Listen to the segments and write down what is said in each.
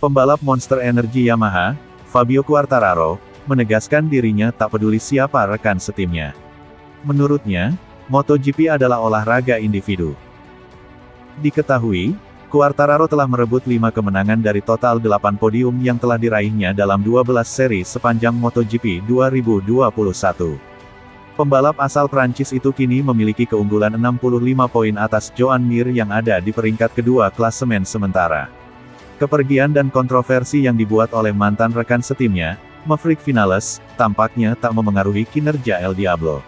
Pembalap Monster Energy Yamaha, Fabio Quartararo, menegaskan dirinya tak peduli siapa rekan setimnya. Menurutnya, MotoGP adalah olahraga individu. Diketahui, Quartararo telah merebut 5 kemenangan dari total 8 podium yang telah diraihnya dalam 12 seri sepanjang MotoGP 2021. Pembalap asal Prancis itu kini memiliki keunggulan 65 poin atas Joan Mir yang ada di peringkat kedua klasemen sementara. Kepergian dan kontroversi yang dibuat oleh mantan rekan setimnya, Maverick Vinales, tampaknya tak memengaruhi kinerja El Diablo.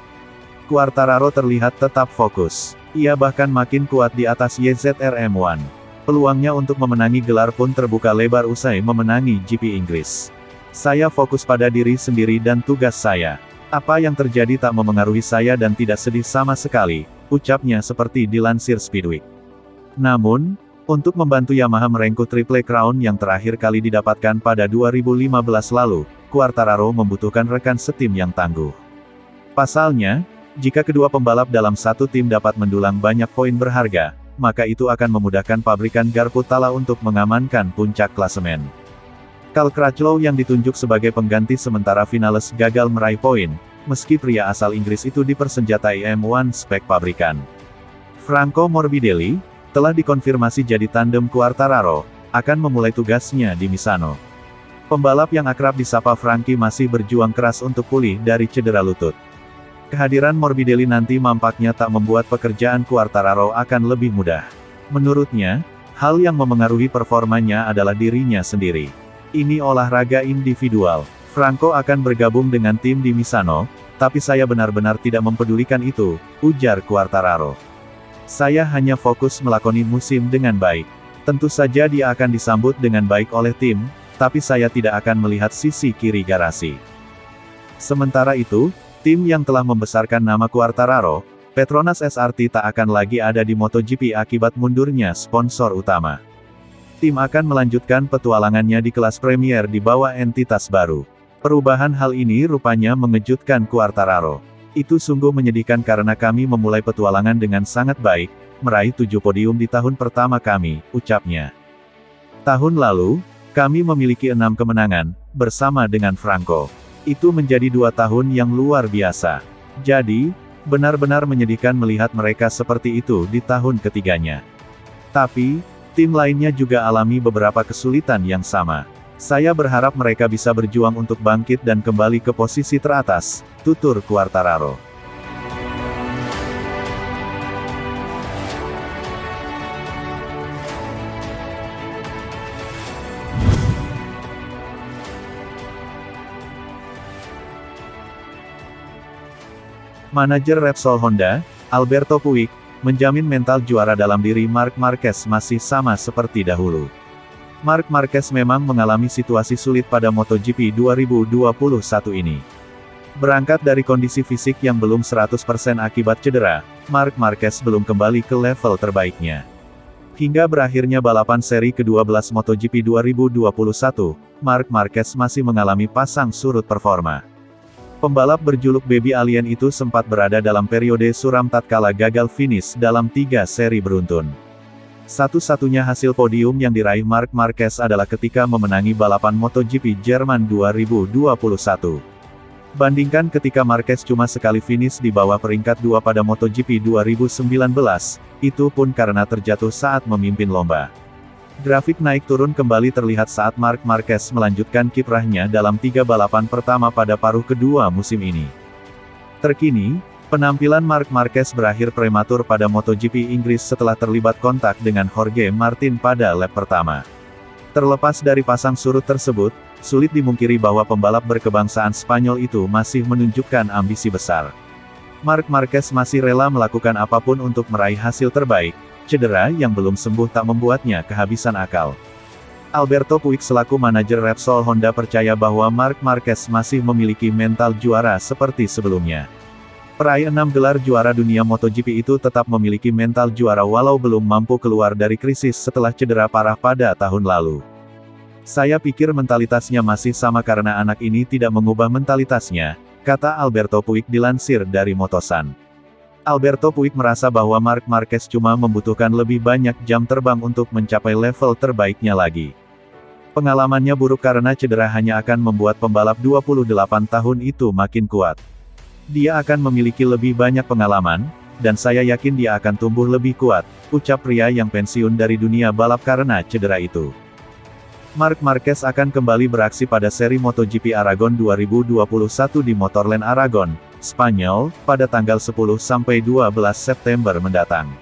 Quartararo terlihat tetap fokus. Ia bahkan makin kuat di atas YZR-M1. Peluangnya untuk memenangi gelar pun terbuka lebar usai memenangi GP Inggris. Saya fokus pada diri sendiri dan tugas saya. Apa yang terjadi tak memengaruhi saya dan tidak sedih sama sekali, ucapnya seperti dilansir Speedweek. Namun, untuk membantu Yamaha merengkuh Triple Crown yang terakhir kali didapatkan pada 2015 lalu, Quartararo membutuhkan rekan setim yang tangguh. Pasalnya, jika kedua pembalap dalam satu tim dapat mendulang banyak poin berharga, maka itu akan memudahkan pabrikan garpu tala untuk mengamankan puncak klasemen. Cal Crutchlow yang ditunjuk sebagai pengganti sementara Vinales gagal meraih poin, meski pria asal Inggris itu dipersenjatai M1 spek pabrikan. Franco Morbidelli, telah dikonfirmasi jadi tandem Quartararo, akan memulai tugasnya di Misano. Pembalap yang akrab disapa Frankie masih berjuang keras untuk pulih dari cedera lutut. Kehadiran Morbidelli nanti nampaknya tak membuat pekerjaan Quartararo akan lebih mudah. Menurutnya, hal yang memengaruhi performanya adalah dirinya sendiri. Ini olahraga individual. Franco akan bergabung dengan tim di Misano, tapi saya benar-benar tidak mempedulikan itu, ujar Quartararo. Saya hanya fokus melakoni musim dengan baik. Tentu saja dia akan disambut dengan baik oleh tim, tapi saya tidak akan melihat sisi kiri garasi. Sementara itu, tim yang telah membesarkan nama Quartararo, Petronas SRT tak akan lagi ada di MotoGP akibat mundurnya sponsor utama. Tim akan melanjutkan petualangannya di kelas Premier di bawah entitas baru. Perubahan hal ini rupanya mengejutkan Quartararo. Itu sungguh menyedihkan karena kami memulai petualangan dengan sangat baik, meraih 7 podium di tahun pertama kami, ucapnya. Tahun lalu, kami memiliki 6 kemenangan, bersama dengan Franco. Itu menjadi 2 tahun yang luar biasa. Jadi, benar-benar menyedihkan melihat mereka seperti itu di tahun ketiganya. Tapi, tim lainnya juga alami beberapa kesulitan yang sama. Saya berharap mereka bisa berjuang untuk bangkit dan kembali ke posisi teratas, tutur Quartararo. Manajer Repsol Honda, Alberto Puig, menjamin mental juara dalam diri Marc Marquez masih sama seperti dahulu. Marc Marquez memang mengalami situasi sulit pada MotoGP 2021 ini. Berangkat dari kondisi fisik yang belum 100% akibat cedera, Marc Marquez belum kembali ke level terbaiknya. Hingga berakhirnya balapan seri ke-12 MotoGP 2021, Marc Marquez masih mengalami pasang surut performa. Pembalap berjuluk Baby Alien itu sempat berada dalam periode suram tatkala gagal finish dalam 3 seri beruntun. Satu-satunya hasil podium yang diraih Marc Marquez adalah ketika memenangi balapan MotoGP Jerman 2021. Bandingkan ketika Marquez cuma sekali finish di bawah peringkat 2 pada MotoGP 2019, itu pun karena terjatuh saat memimpin lomba. Grafik naik turun kembali terlihat saat Marc Marquez melanjutkan kiprahnya dalam 3 balapan pertama pada paruh kedua musim ini. Terkini, penampilan Marc Marquez berakhir prematur pada MotoGP Inggris setelah terlibat kontak dengan Jorge Martin pada lap pertama. Terlepas dari pasang surut tersebut, sulit dimungkiri bahwa pembalap berkebangsaan Spanyol itu masih menunjukkan ambisi besar. Marc Marquez masih rela melakukan apapun untuk meraih hasil terbaik. Cedera yang belum sembuh tak membuatnya kehabisan akal. Alberto Puig selaku manajer Repsol Honda percaya bahwa Marc Marquez masih memiliki mental juara seperti sebelumnya. Peraih 6 gelar juara dunia MotoGP itu tetap memiliki mental juara walau belum mampu keluar dari krisis setelah cedera parah pada tahun lalu. Saya pikir mentalitasnya masih sama karena anak ini tidak mengubah mentalitasnya, kata Alberto Puig dilansir dari Motosan. Alberto Puig merasa bahwa Marc Marquez cuma membutuhkan lebih banyak jam terbang untuk mencapai level terbaiknya lagi. Pengalamannya buruk karena cedera hanya akan membuat pembalap 28 tahun itu makin kuat. Dia akan memiliki lebih banyak pengalaman, dan saya yakin dia akan tumbuh lebih kuat, ucap pria yang pensiun dari dunia balap karena cedera itu. Marc Marquez akan kembali beraksi pada seri MotoGP Aragon 2021 di Motorland Aragon, Spanyol, pada tanggal 10–12 September mendatang.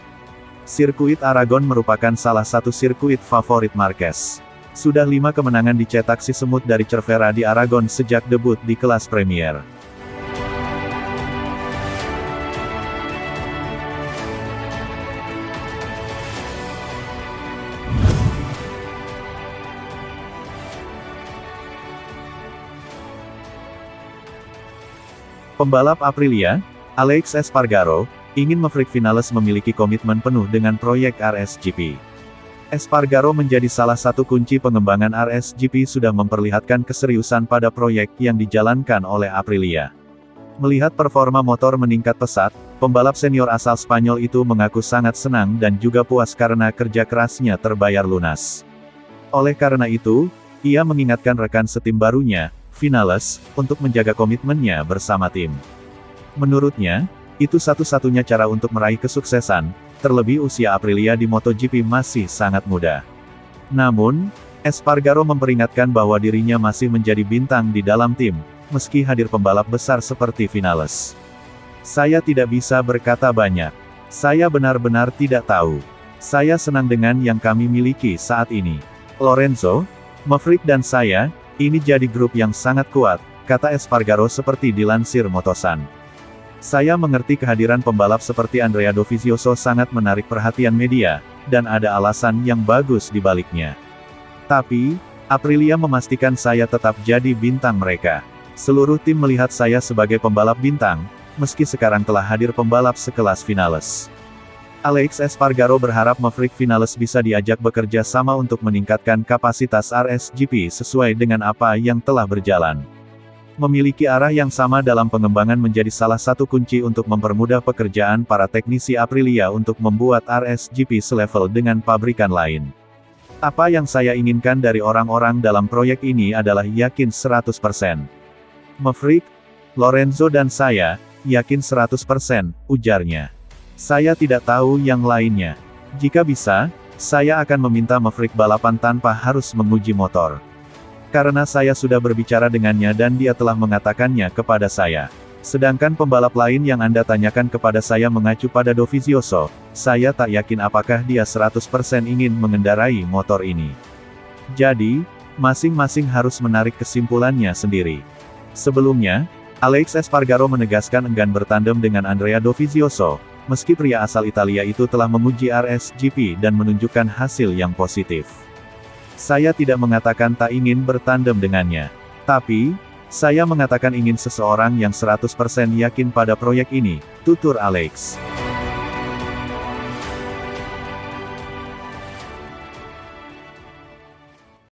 Sirkuit Aragon merupakan salah satu sirkuit favorit Marquez. Sudah 5 kemenangan dicetak si semut dari Cervera di Aragon sejak debut di kelas Premier. Pembalap Aprilia, Alex Espargaro, ingin Maverick Vinales memiliki komitmen penuh dengan proyek RSGP. Espargaro menjadi salah satu kunci pengembangan RSGP sudah memperlihatkan keseriusan pada proyek yang dijalankan oleh Aprilia. Melihat performa motor meningkat pesat, pembalap senior asal Spanyol itu mengaku sangat senang dan juga puas karena kerja kerasnya terbayar lunas. Oleh karena itu, ia mengingatkan rekan setim barunya, Vinales, untuk menjaga komitmennya bersama tim. Menurutnya, itu satu-satunya cara untuk meraih kesuksesan, terlebih usia Aprilia di MotoGP masih sangat muda. Namun, Espargaro memperingatkan bahwa dirinya masih menjadi bintang di dalam tim, meski hadir pembalap besar seperti Vinales. Saya tidak bisa berkata banyak. Saya benar-benar tidak tahu. Saya senang dengan yang kami miliki saat ini. Lorenzo, Maverick dan saya, ini jadi grup yang sangat kuat, kata Espargaro seperti dilansir Motosan. Saya mengerti kehadiran pembalap seperti Andrea Dovizioso sangat menarik perhatian media, dan ada alasan yang bagus di baliknya. Tapi, Aprilia memastikan saya tetap jadi bintang mereka. Seluruh tim melihat saya sebagai pembalap bintang, meski sekarang telah hadir pembalap sekelas Vinales. Alex Espargaro berharap Maverick Vinales bisa diajak bekerja sama untuk meningkatkan kapasitas RSGP sesuai dengan apa yang telah berjalan. Memiliki arah yang sama dalam pengembangan menjadi salah satu kunci untuk mempermudah pekerjaan para teknisi Aprilia untuk membuat RSGP selevel dengan pabrikan lain. Apa yang saya inginkan dari orang-orang dalam proyek ini adalah yakin 100%. Maverick, Lorenzo dan saya, yakin 100%, ujarnya. Saya tidak tahu yang lainnya. Jika bisa, saya akan meminta Maverick balapan tanpa harus menguji motor. Karena saya sudah berbicara dengannya dan dia telah mengatakannya kepada saya. Sedangkan pembalap lain yang Anda tanyakan kepada saya mengacu pada Dovizioso, saya tak yakin apakah dia 100% ingin mengendarai motor ini. Jadi, masing-masing harus menarik kesimpulannya sendiri. Sebelumnya, Alex Espargaro menegaskan enggan bertandem dengan Andrea Dovizioso, meski pria asal Italia itu telah menguji RSGP dan menunjukkan hasil yang positif. Saya tidak mengatakan tak ingin bertandem dengannya. Tapi, saya mengatakan ingin seseorang yang 100% yakin pada proyek ini, tutur Alex.